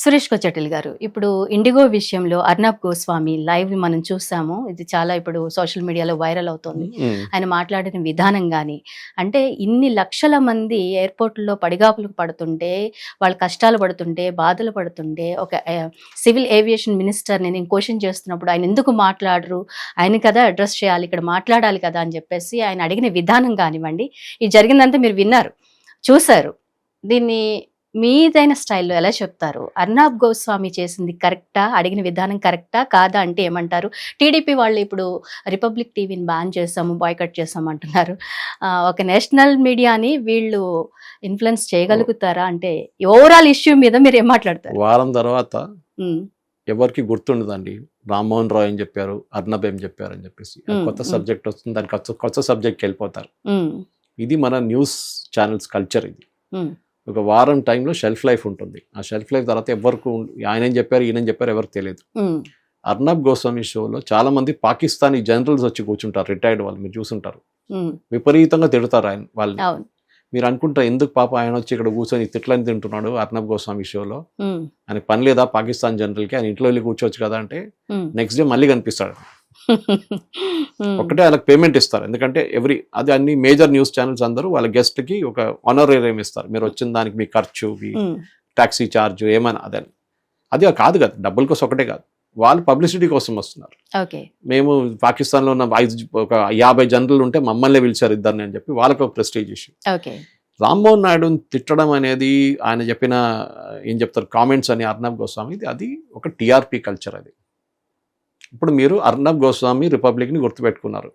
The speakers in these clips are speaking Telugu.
సురేష్ కొచ్చటిల్ గారు, ఇప్పుడు ఇండిగో విషయంలో అర్నబ్ గోస్వామి లైవ్ మనం చూసాము. ఇది చాలా ఇప్పుడు సోషల్ మీడియాలో వైరల్ అవుతోంది. ఆయన మాట్లాడిన విధానం గాని, అంటే ఇన్ని లక్షల మంది ఎయిర్‌పోర్ట్‌లో పడిగాపులకు పడుతుంటే, వాళ్ళు కష్టాలు పడుతుంటే, బాధలు పడుతుంటే, ఒక సివిల్ ఏవియేషన్ మినిస్టర్‌ని నేను క్వెషన్ చేస్తున్నప్పుడు ఆయన ఎందుకు మాట్లాడరు? ఆయన కదా అడ్రెస్ చేయాలి, ఇక్కడ మాట్లాడాలి కదా అని చెప్పేసి ఆయన అడిగిన విధానం కానివ్వండి, ఇది జరిగిందంతా మీరు విన్నారు, చూసారు. దీన్ని మీదైన స్టైల్‌లో ఎలా చెప్తారు? అర్నబ్ గోస్వామి చేసింది కరెక్టా? అడిగిన విధానం కరెక్టా? కాదా అంటే ఏమంటారు? టీడీపీ వాళ్ళు ఇప్పుడు రిపబ్లిక్ టీవీని బ్యాన్ చేసాము, బాయ్‌కట్ చేసాము అంటున్నారు. ఒక నేషనల్ మీడియాని వీళ్ళు ఇన్‌ఫ్లుయెన్స్ చేయగలుగుతారా? అంటే ఓవరాల్ ఇష్యూ మీద మీరేం మాట్లాడతారు? వారం తర్వాత హ్మ్. ఎవరికి గుర్తుండదండి. రామ్మోహన్ రావు ఏం చెప్పారు, అర్నబ్ ఏం చెప్పారు అని చెప్పేసి. కొత్త సబ్జెక్ట్ వస్తుంది, దానికి కొత్త సబ్జెక్ట్కి వెళ్ళిపోతారు. ఇది మన న్యూస్ ఛానల్స్ కల్చర్. ఇది ఒక వారం టైంలో షెల్ఫ్ లైఫ్ ఉంటుంది. ఆ షెల్ఫ్ లైఫ్ తర్వాత ఎవరికి ఆయన ఏం చెప్పారు, ఈయన చెప్పారు ఎవరికి తెలియదు. అర్నబ్ గోస్వామి షోలో చాలా మంది పాకిస్తానీ జనరల్స్ వచ్చి కూర్చుంటారు, రిటైర్డ్ వాళ్ళు, మీరు చూసుంటారు. విపరీతంగా తిడతారు ఆయన వాళ్ళని. మీరు అనుకుంటారు ఎందుకు పాప ఆయన వచ్చి ఇక్కడ కూర్చొని తిట్లని తింటున్నాడు అర్నబ్ గోస్వామి షోలో, ఆయనకు పని లేదా పాకిస్తాన్ జనరల్కి, ఆయన ఇంట్లో వెళ్ళి కూర్చోవచ్చు కదా అంటే నెక్స్ట్ డే మళ్ళీ కనిపిస్తాడు. ఒకటే వాళ్ళకి పేమెంట్ ఇస్తారు, ఎందుకంటే అది అన్ని మేజర్ న్యూస్ ఛానల్స్ అందరూ వాళ్ళ గెస్ట్కి ఒక ఆనరేరియం ఇస్తారు. మీరు వచ్చిన దానికి మీ ఖర్చు, మీ టాక్సీ ఛార్జ్ ఏమైనా అది కాదు కదా, డబ్బుల కోసం ఒకటే కాదు, వాళ్ళు పబ్లిసిటీ కోసం వస్తున్నారు. మేము పాకిస్తాన్లో ఉన్న ఒక 50 జనరల్ ఉంటే మమ్మల్ని పిలిచారు ఇద్దరిని అని చెప్పి వాళ్ళకి ఒక ప్రెస్టీజ్ ఇష్యూ. రామ్మోహన్ నాయుడుని తిట్టడం అనేది, ఆయన చెప్పిన ఏం చెప్తారు కామెంట్స్ అని అర్నబ్ గోస్వామి, అది ఒక టీఆర్పీ కల్చర్. అది ఇప్పుడు మీరు అర్నబ్ గోస్వామి రిపబ్లిక్ని గుర్తుపెట్టుకున్నారు.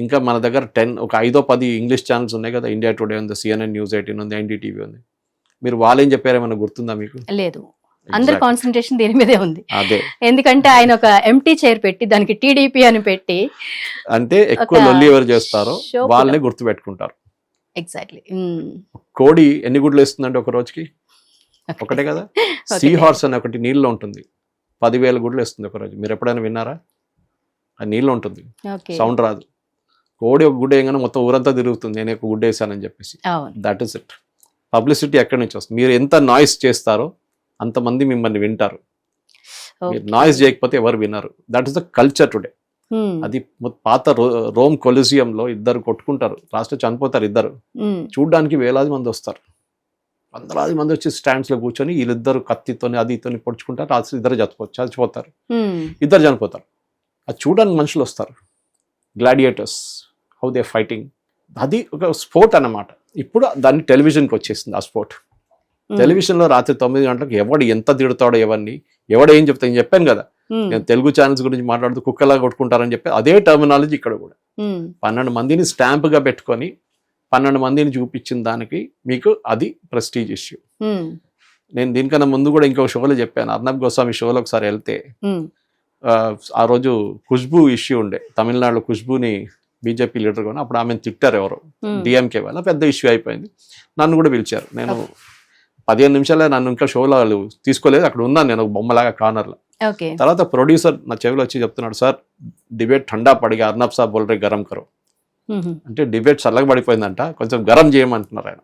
ఇంకా మన దగ్గర ఒక 5-10 ఇంగ్లీష్ ఛానల్స్ ఉన్నాయి కదా, ఇండియా టుడే ఉంది, CNN News 18 ఉంది, NDTV ఉంది. మీరు వాళ్ళేం చెప్పారేమన్నా గుర్తుందా మీకు? లేదు, అందరి కాన్సంట్రేషన్ దీని మీదే ఉంది. అదే, ఎందుకంటే ఆయన ఒక ఎంటీ చైర్ పెట్టి దానికి టీడీపీ అని పెట్టి, అంటే ఎక్కువ లొల్లి ఎవరు చేస్తారో వాళ్ళనే గుర్తుపెట్టుకుంటారు. ఎగ్జాక్ట్లీ. కోడి ఎన్ని గుడ్లు వేస్తుందంటే ఒక రోజుకి? ఒకటే కదా. సీ హార్స్ అని ఒకటి నీళ్ళలో ఉంటుంది, 10,000 గుడ్లు వేస్తుంది ఒక రోజు. మీరు ఎప్పుడైనా విన్నారా? అది నీళ్ళు ఉంటుంది, సౌండ్ రాదు. కోడి ఒక గుడ్డ వేయగానే మొత్తం ఊరంతా తిరుగుతుంది, నేను ఒక గుడ్డ వేసానని చెప్పేసి. That is it. పబ్లిసిటీ ఎక్కడి నుంచి వస్తుంది? మీరు ఎంత నాయిస్ చేస్తారో అంతమంది మిమ్మల్ని వింటారు. మీరు నాయిస్ చేయకపోతే ఎవరు వినరు. That is the culture today. అది పాత రోమ్ కొలిజియంలో ఇద్దరు కొట్టుకుంటారు, లాస్ట్ చనిపోతారు ఇద్దరు. చూడ్డానికి వేలాది మంది వస్తారు, వందలాది మంది వచ్చి స్టాండ్స్ లో కూర్చొని వీళ్ళిద్దరు కత్తితోని అదితోని పొడుచుకుంటారు, రాత్రి ఇద్దరు చచ్చిపోతారు, ఇద్దరు చనిపోతారు. అది చూడడానికి మనుషులు వస్తారు, గ్లాడియేటర్స్, హౌ దే ఫైటింగ్. అది ఒక స్పోర్ట్ అన్నమాట. ఇప్పుడు దాన్ని టెలివిజన్కి వచ్చేసింది ఆ స్పోర్ట్. టెలివిజన్లో రాత్రి 9 గంటలకు ఎవడు ఎంత తిడతాడో, ఎవడు ఏం చెప్తా, నేను చెప్పాను కదా, నేను తెలుగు ఛానల్స్ గురించి మాట్లాడుతూ కుక్కలా కొట్టుకుంటారని చెప్పి అదే టర్మినాలజీ ఇక్కడ కూడా. 12 మందిని స్టాంప్గా పెట్టుకొని 12 మందిని చూపించిన దానికి మీకు అది ప్రెస్టీజ్ ఇష్యూ. నేను దీనికన్నా ముందు కూడా ఇంకొక షోలో చెప్పాను, అర్నబ్ గోస్వామి షోలో ఒకసారి వెళ్తే ఆ రోజు ఖుష్బూ ఇష్యూ ఉండే, తమిళనాడులో ఖుష్బూని బీజేపీ లీడర్ కొని అప్పుడు ఆమెను తిట్టారు ఎవరు, డిఎంకే వల్ల పెద్ద ఇష్యూ అయిపోయింది. నన్ను కూడా పిలిచారు, నేను 15 నిమిషాలే, నన్ను ఇంకా షోలో వాళ్ళు తీసుకోలేదు, అక్కడ ఉన్నాను నేను ఒక బొమ్మలాగా కార్నర్లో. తర్వాత ప్రొడ్యూసర్ నా చెవిలో వచ్చి చెప్తున్నాడు, సార్ డిబేట్ ఠండా పడిగా అర్నబ్ సాబ్ బోల్ రే గరం కరో అంటే డిబేట్ చల్లగా పడిపోయిందంట, కొంచెం గరం చేయమంటున్నారు ఆయన.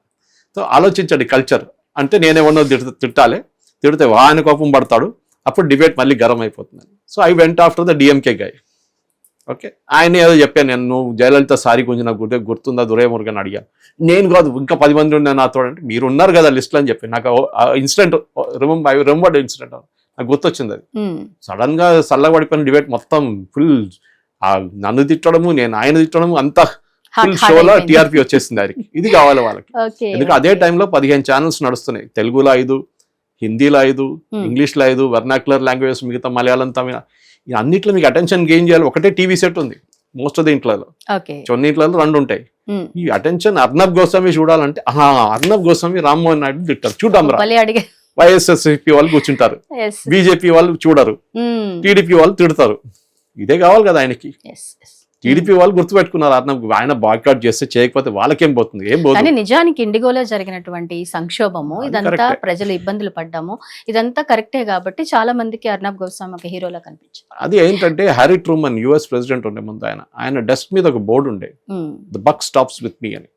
సో ఆలోచించండి కల్చర్ అంటే, నేనేమన్నా తిట్టాలి, తిడితే ఆయన కోపం పడతాడు, అప్పుడు డిబేట్ మళ్ళీ గరం అయిపోతుంది. So I went after the DMK guy. Okay, ఆయన ఏదో చెప్పాను నేను, నువ్వు జయలలిత సారీ గురించి నాకు గుర్తుందా దురైమురుగన్ అడిగా. నేను కాదు, ఇంకా 10 మంది ఉన్నారు నాతో అంటే, మీరు ఉన్నారు కదా లిస్ట్లో అని చెప్పి నాకు ఇన్సిడెంట్ రిమెంబర్డ్ ఇన్సిడెంట్ నాకు గుర్తొచ్చింది. అది సడన్ గా చల్లబడిపోయిన డిబేట్ మొత్తం ఫుల్ నన్ను తిట్టడము, నేను ఆయన తిట్టడము, అంతా ఫుల్ షోలో టీఆర్పీ వచ్చేసింది. అది ఇది కావాలి వాళ్ళకి. ఎందుకంటే అదే టైంలో 15 ఛానల్స్ నడుస్తున్నాయి, తెలుగులో 5, హిందీలో 5, ఇంగ్లీష్లో 5, వెర్నాక్యులర్ లాంగ్వేజెస్ మిగతా మలయాళం, తమిళ, అన్నిట్లో మీకు అటెన్షన్ గెయిన్ చేయాలి. ఒకటే టీవీ సెట్ ఉంది మోస్ట్ ఆఫ్ ద ఇంట్లలో, కొన్నింట్లలో 2 ఉంటాయి. ఈ అటెన్షన్ అర్నబ్ గోస్వామి చూడాలంటే, అర్నబ్ గోస్వామి రామ్మోహన్ నాయుడు తిట్టారు, చూద్దాం రా. వైఎస్ఎస్పీ వాళ్ళు కూర్చుంటారు, బీజేపీ వాళ్ళు చూడరు, టీడీపీ వాళ్ళు తిడతారు. ఇదే కావాలి కదా ఆయనకి. టీడీపీ వాళ్ళు గుర్తుపెట్టుకున్నారు, ఆయన బాయ్కాట్ చేస్తే చేయకపోతే వాళ్ళకేం పోతుంది, ఏం పోతుంది. నిజానికి ఇండిగోలో జరిగినటువంటి సంక్షోభము, ఇదంతా ప్రజలు ఇబ్బందులు పడ్డాము, ఇదంతా కరెక్టే కాబట్టి చాలా మందికి అర్నబ్ గోస్వామి ఒక హీరోలా కనిపించింది. అది ఏంటంటే హ్యారీ ట్రూమన్ US ప్రెసిడెంట్ ఉండే ముందు, ఆయన డెస్క్ మీద ఒక బోర్డు ఉండే, the buck stops with me అని.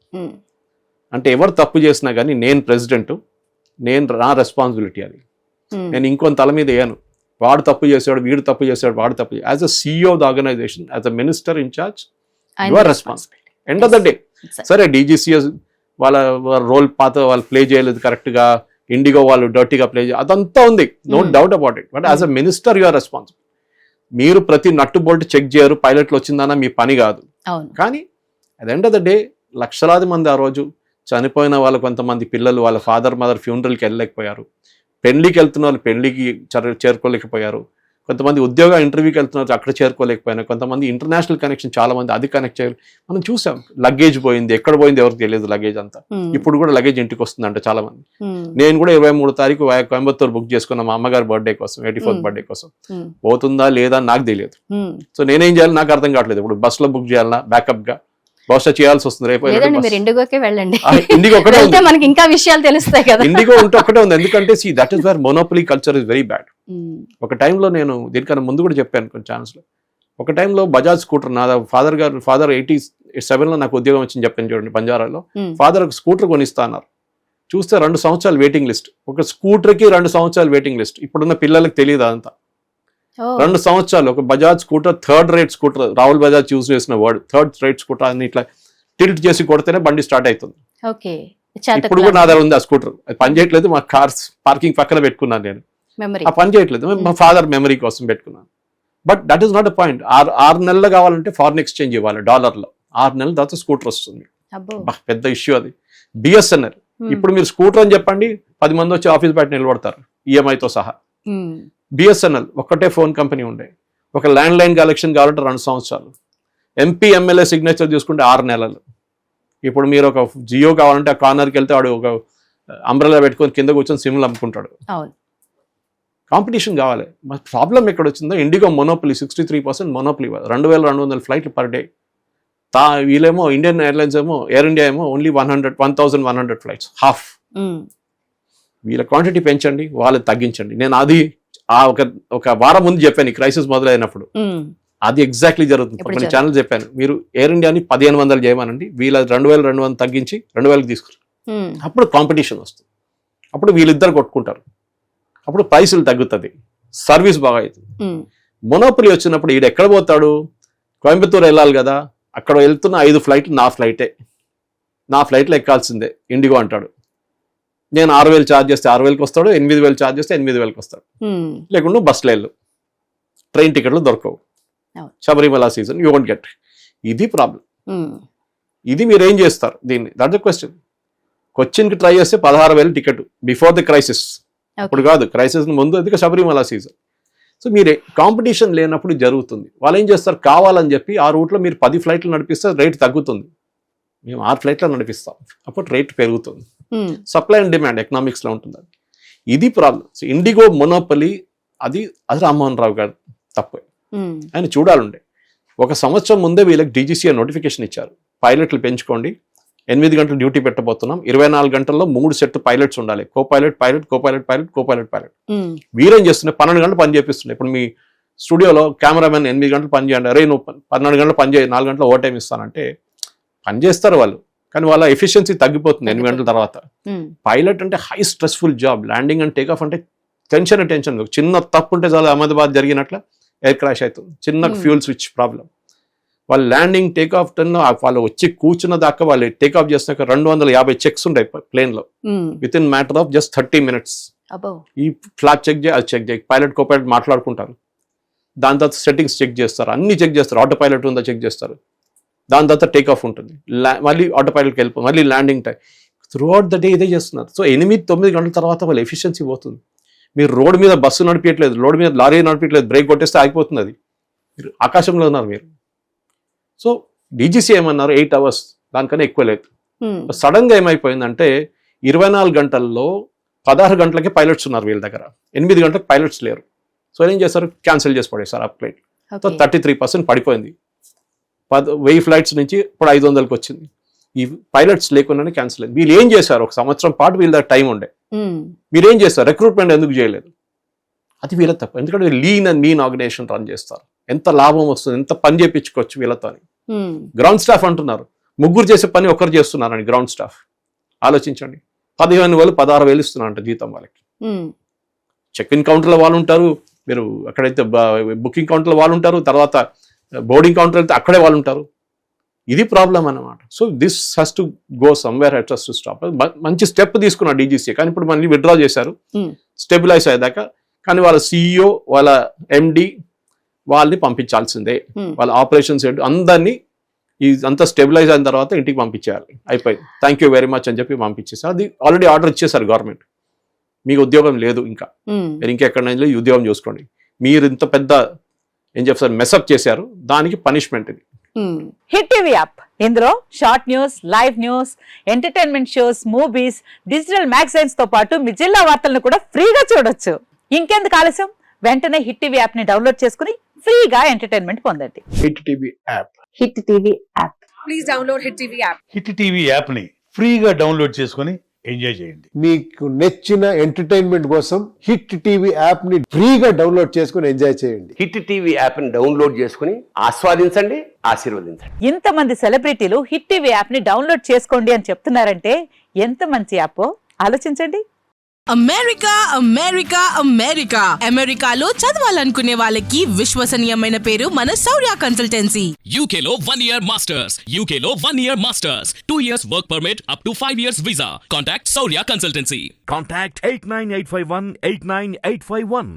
అంటే ఎవరు తప్పు చేసినా కానీ నేను ప్రెసిడెంట్, నా రెస్పాన్సిబిలిటీ అది. నేను ఇంకొంత తల మీద వేయను, వాడు తప్పు చేశాడు, వీడు తప్పు చేశాడు, వాడు తప్పు. As a CEO of the organisation, as a minister in charge, you are responsibility. End of the day సరే DGCS వాళ్ళ రోల్ పాత వాళ్ళు ప్లే చేయలేదు కరెక్ట్గా, ఇండిగో వాళ్ళు డర్టీగా ప్లే చేయాలి, అదంతా ఉంది, no doubt about it. But as a minister you are responsible. మీరు ప్రతి నట్టు బోల్ట్ చెక్ చేయరు, పైలట్లు వచ్చిందన్న మీ పని కాదు. కానీ at the end of the day లక్షలాది మంది ఆ రోజు చనిపోయిన వాళ్ళు, కొంతమంది పిల్లలు వాళ్ళ ఫాదర్ మదర్ ఫ్యూనరల్కి వెళ్ళలేకపోయారు, పెళ్లికి వెళ్తున్న వాళ్ళు పెళ్లికి చేరుకోలేకపోయారు, కొంతమంది ఉద్యోగ ఇంటర్వ్యూకి వెళ్తున్నారు అక్కడ చేరుకోలేకపోయినా, కొంతమంది ఇంటర్నేషనల్ కనెక్షన్ చాలా మంది అది కనెక్ట్ చేయాలి. మనం చూసాం లగేజ్ పోయింది, ఎక్కడ పోయింది ఎవరికి తెలియదు లగేజ్ అంతా. ఇప్పుడు కూడా లగేజ్ ఇంటికి వస్తుందంట చాలా మంది. నేను కూడా 23 తారీఖు కోయంబత్తూరు బుక్ చేసుకున్నా మా అమ్మగారి బర్త్డే కోసం, 84th బర్త్డే కోసం. పోతుందా లేదా నాకు తెలియదు. సో నేనేం చేయాలి నాకు అర్థం కావట్లేదు. ఇప్పుడు బస్ లో బుక్ చేయాలన్నా బ్యాకప్ గా బహుశా చేయాల్సి వస్తుంది. రేపు ఇండిగోకే వెళ్ళండి, ఇండిగో ఒకటే ఉంది, మనకి ఇంకా విషయాలు తెలుస్తాయి కదా. ఇండిగో ఉంటే ఒకటే ఉంది. ఎందుకంటే that is where monopoly culture is very bad. ఒక టైంలో నేను దీనికన్నా ముందు కూడా చెప్పాను కొన్ని ఛానల్స్ లో. ఒక టైంలో బజాజ్ స్కూటర్, నా ఫాదర్ 87లో నాకు ఉద్యోగం వచ్చింది చెప్పాను చూడండి బంజారాలో. ఫాదర్ ఒక స్కూటర్ కొనిస్తా అన్నారు. చూస్తే 2 సంవత్సరాలు వెయిటింగ్ లిస్ట్. ఒక స్కూటర్కి 2 సంవత్సరాలు వెయిటింగ్ లిస్ట్. ఇప్పుడున్న పిల్లలకి తెలియదు అదంతా. 2 సంవత్సరాలు ఒక Bajaj scooter, 3rd rate scooter, Rahul Bajaj use చేసిన వర్డ్ 3rd రేట్ స్కూటర్ అని ఇట్లా టిల్ట్ చేసి కొడితేనే బండి స్టార్ట్ అవుతుంది. ఇప్పుడు కూడా నా దగ్గర ఉంది ఆ స్కూటర్. అది పని చేయట్లేదు, మా కార్ పార్కింగ్ పక్కన పెట్టుకున్నాను నేను. ఆ పని చేయట్లేదు, మా ఫాదర్ మెమరీ కోసం పెట్టుకున్నాను. But that is not a point. 6 నెలలు కావాలంటే ఫారిన్ ఎక్స్చేంజ్ ఇవ్వాలి డాలర్లో. 6 నెలల తర్వాత స్కూటర్ వస్తుంది. పెద్ద ఇష్యూ అది. BSNL ఇప్పుడు మీరు స్కూటర్ అని చెప్పండి 10 మంది వచ్చి ఆఫీస్ బయట నిలబడతారు EMIతో సహా. BSNL ఒక్కటే ఫోన్ కంపెనీ ఉండే. ఒక ల్యాండ్ లైన్ కలెక్షన్ కావాలంటే 2 సంవత్సరాలు. MP MLA సిగ్నేచర్ తీసుకుంటే 6 నెలలు. ఇప్పుడు మీరు ఒక జియో కావాలంటే ఆ కార్నర్కి వెళ్తే వాడు ఒక అంబ్రెలా పెట్టుకొని కింద కూర్చొని సిమ్లు అమ్ముకుంటాడు. కాంపిటీషన్ కావాలి. మా ప్రాబ్లం ఎక్కడ వచ్చిందో, ఇండిగో మొనోపలీ 63% మొనోపలీ, 2200 ఫ్లైట్లు పర్ డే. వీళ్ళేమో ఇండియన్ ఎయిర్లైన్స్ ఏమో, ఎయిర్ ఇండియా ఏమో ఓన్లీ 1100 ఫ్లైట్స్, హాఫ్. వీళ్ళ క్వాంటిటీ పెంచండి, వాళ్ళని తగ్గించండి. నేను అది ఒక వారం ముందు చెప్పాను ఈ క్రైసిస్ మొదలైనప్పుడు. అది ఎగ్జాక్ట్లీ జరుగుతుంది. కొన్ని ఛానల్ చెప్పాను, మీరు ఎయిర్ ఇండియాని 1500 చేయమనండి, వీళ్ళ 2200 తగ్గించి 2000కి తీసుకురు. అప్పుడు కాంపిటీషన్ వస్తుంది, అప్పుడు వీళ్ళిద్దరు కొట్టుకుంటారు, అప్పుడు ప్రైసులు తగ్గుతుంది, సర్వీస్ బాగా అవుతుంది. మొనోపలి వచ్చినప్పుడు ఈడు ఎక్కడ పోతాడు? కోయంబత్తూరు వెళ్ళాలి కదా, అక్కడ వెళ్తున్న 5 ఫ్లైట్లు నా ఫ్లైట్లో ఎక్కాల్సిందే ఇండిగో అంటాడు. నేను 6000 ఛార్జ్ చేస్తే 6000కి వస్తాడు, 8000 ఛార్జ్ చేస్తే 8000కి వస్తాడు. లేకుండా బస్సులో వెళ్ళు, ట్రైన్ టికెట్లు దొరకవు. Sabarimala season you won't get. ఇది ప్రాబ్లం. ఇది మీరు ఏం చేస్తారు దీన్ని? That the question. కొచ్చిన్కి ట్రై చేస్తే 16,000 టికెట్ బిఫోర్ ది క్రైసిస్. అప్పుడు కాదు, క్రైసిస్ ముందు, అది శబరిమల సీజన్. సో మీరు కాంపిటీషన్ లేనప్పుడు జరుగుతుంది. వాళ్ళు ఏం చేస్తారు, కావాలని చెప్పి ఆ రూట్లో మీరు 10 ఫ్లైట్లు నడిపిస్తే రేట్ తగ్గుతుంది. మేము 6 ఫ్లైట్లు నడిపిస్తాం, అప్పుడు రేట్ పెరుగుతుంది. సప్లై అండ్ డిమాండ్ ఎకనామిక్స్లో ఉంటుంది. ఇది ప్రాబ్లం. సో ఇండిగో మొనోపలి అది రామ్మోహన్ రావు గారు తప్పు. ఆయన చూడాలండే. 1 సంవత్సరం ముందే వీళ్ళకి DGCA నోటిఫికేషన్ ఇచ్చారు, పైలట్లు పెంచుకోండి, 8 గంటలు డ్యూటీ పెట్టబోతున్నాం, 24 గంటల్లో 3 సెట్ పైలట్స్ ఉండాలి, కో పైలట్, వీరేం చేస్తున్నాయి 12 గంటలు పని చేపిస్తున్నాయి. ఇప్పుడు మీ స్టూడియోలో కెమెరామెన్ 8 గంటలు పని చేయండి, అరే నువ్వు 14 గంటలు పని చేయి, 4 గంటలు ఓవర్ టైం ఇస్తానంటే పని చేస్తారు వాళ్ళు, కానీ వాళ్ళ ఎఫిషియన్సీ తగ్గిపోతుంది 8 గంటల తర్వాత. పైలట్ అంటే high stressful job. Landing and take off అంటే టెన్షన్. చిన్న తప్పు ఉంటే చాలా అహ్మదాబాద్ జరిగినట్ల ఎయిర్ క్రాష్ అవుతుంది, చిన్న ఫ్యూల్ స్విచ్ ప్రాబ్లం. వాళ్ళు ల్యాండింగ్ టేక్ ఆఫ్ వాళ్ళు వచ్చి కూర్చున్న దాకా వాళ్ళు టేక్ ఆఫ్ చేసినాక 250 చెక్స్ ఉంటాయి ప్లేన్లో, with in matter of just 30 minutes. ఈ ఫ్లాప్ చెక్ చేయి, అది చెక్ చేయి, పైలట్ కో పైలట్ మాట్లాడుకుంటారు. దాని తర్వాత సెట్టింగ్స్ చెక్ చేస్తారు, అన్ని చెక్ చేస్తారు, ఆటో పైలట్ ఉందా చెక్ చేస్తారు. దాని తర్వాత టేక్ ఆఫ్ ఉంటుంది, మళ్ళీ ఆటో పైలట్కి వెళ్ళిపోయి మళ్ళీ landing time. Through out the day ఇదే చేస్తున్నారు. సో 8-9 గంటల తర్వాత వాళ్ళ ఎఫిషియన్సీ పోతుంది. మీరు రోడ్ మీద బస్సు నడిపించట్లేదు, రోడ్ మీద లారీ నడిపించట్లేదు, బ్రేక్ కొట్టేస్తే ఆగిపోతుంది. అది మీరు ఆకాశంలో ఉన్నారు మీరు. సో DGCA ఏమన్నారు 8 hours, దానికన్నా ఎక్కువ లేదు. సడన్ గా ఏమైపోయిందంటే 24 గంటల్లో 16 గంటలకే పైలట్స్ ఉన్నారు వీళ్ళ దగ్గర, 8 గంటలకు పైలట్స్ లేరు. సో ఏం చేస్తారు, క్యాన్సిల్ చేసి పడేస్తారు ఆ ఫ్లైట్. సో 33% పడిపోయింది. 1000 ఫ్లైట్స్ నుంచి ఇప్పుడు 500కి వచ్చింది. ఈ పైలట్స్ లేకుండానే క్యాన్సిల్ అయింది. వీళ్ళు ఏం చేశారు, 1 సంవత్సరం పాటు వీళ్ళ దగ్గర టైం ఉండే, మీరేం చేస్తారు, రిక్రూట్మెంట్ ఎందుకు చేయలేదు? అది వీళ్ళ తప్ప. ఎందుకంటే lean and mean organisation run చేస్తారు, ఎంత లాభం వస్తుంది, ఎంత పని చేయించుకోవచ్చు వీళ్ళతో అని. గ్రౌండ్ స్టాఫ్ అంటున్నారు, 3 చేసే పని 1 చేస్తున్నారని. గ్రౌండ్ స్టాఫ్ ఆలోచించండి, 15,000 16,000 ఇస్తున్నారంట జీతం వాళ్ళకి. చెక్ ఇన్ కౌంటర్లో వాళ్ళు ఉంటారు, మీరు అక్కడైతే బుకింగ్ కౌంటర్లో వాళ్ళు ఉంటారు, తర్వాత బోర్డింగ్ కౌంటర్ అయితే అక్కడే వాళ్ళు ఉంటారు. ఇది ప్రాబ్లం అన్నమాట. So this has to go somewhere, has to stop. మంచి స్టెప్ తీసుకున్నారు డీజీసీ, కానీ ఇప్పుడు మళ్ళీ విత్డ్రా చేశారు స్టెబిలైజ్ అయ్యేదాకా. కానీ వాళ్ళ సిఇఓ, వాళ్ళ ఎండి వాళ్ళని పంపించాల్సిందే, వాళ్ళ ఆపరేషన్స్ హెడ్ అందరినీ అంతా స్టెబిలైజ్ అయిన తర్వాత ఇంటికి పంపించేయాలి. అయిపోయింది, థ్యాంక్ యూ వెరీ మచ్ అని చెప్పి పంపించేసారు. అది ఆల్రెడీ ఆర్డర్ ఇచ్చేసారు గవర్నమెంట్. మీకు ఉద్యోగం లేదు, ఇంకా మీరు ఇంకెక్కడైనా ఉద్యోగం చూసుకోండి. మీరు ఇంత పెద్ద ఏం చెప్తారు మెసప్ చేశారు, దానికి పనిష్మెంట్ ఇది. హిట్ టీవీ యాప్, ఇందులో short news, live news, entertainment shows, movies, digital magazines తో పాటు మీ జిల్లా వార్తలను కూడా ఫ్రీగా చూడొచ్చు. ఇంకెందుకు ఆలస్యం, వెంటనే హిట్ టీవీ యాప్ ని డౌన్లోడ్ చేసుకుని ఫ్రీగా ఎంటర్టైన్మెంట్ పొందండి. Hit TV app, hit TV app, please download hit TV app. Hit TV app ని ఫ్రీగా డౌన్లోడ్ చేసుకొని ఎంజాయ్ చేయండి. మీకు నచ్చిన ఎంటర్టైన్మెంట్ కోసం హిట్ టీవీ యాప్ ని ఫ్రీగా డౌన్లోడ్ చేసుకుని ఎంజాయ్ చేయండి. హిట్ టీవీ యాప్ ని డౌన్లోడ్ చేసుకుని ఆస్వాదించండి, ఆశీర్వదించండి. ఇంతమంది సెలబ్రిటీలు హిట్ టీవీ యాప్ ని డౌన్లోడ్ చేసుకోండి అని చెప్తున్నారంటే ఎంత మంచి యాప్ ఆలోచించండి. అమెరికా అమెరికా అమెరికా అమెరికాలో చదవాలనుకునే వాళ్ళకి విశ్వసనీయమైన పేరు మన శౌర్య కన్సల్టెన్సీ. UK లో 1 year masters, UK లో 1 year masters, 2 years work permit up to 5 years visa. Contact Saurya Consultancy. Contact 89851 89851.